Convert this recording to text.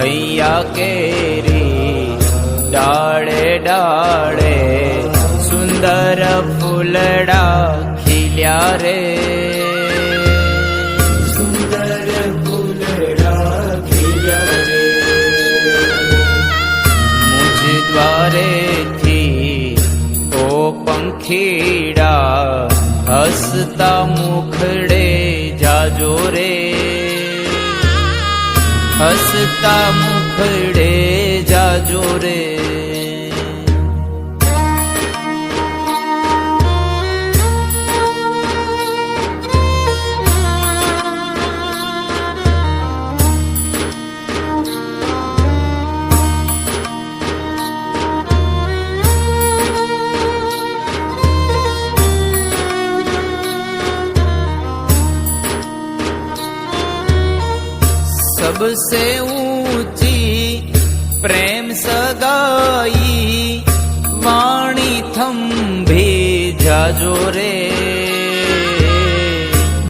હૈયા કેરી ડાળે ડાળે સુંદર ફૂલડા ખીલ્યા રે, સુંદર ફૂલડા ખીલ્યા રે. મુજ દ્વારેથી ઓ પંખીડા હસતા મુખડે જાજો રે, હસતા મુખડે જાજો રે. सबसे ऊंची प्रेम सगाई वाणी थंभी जाजो रे,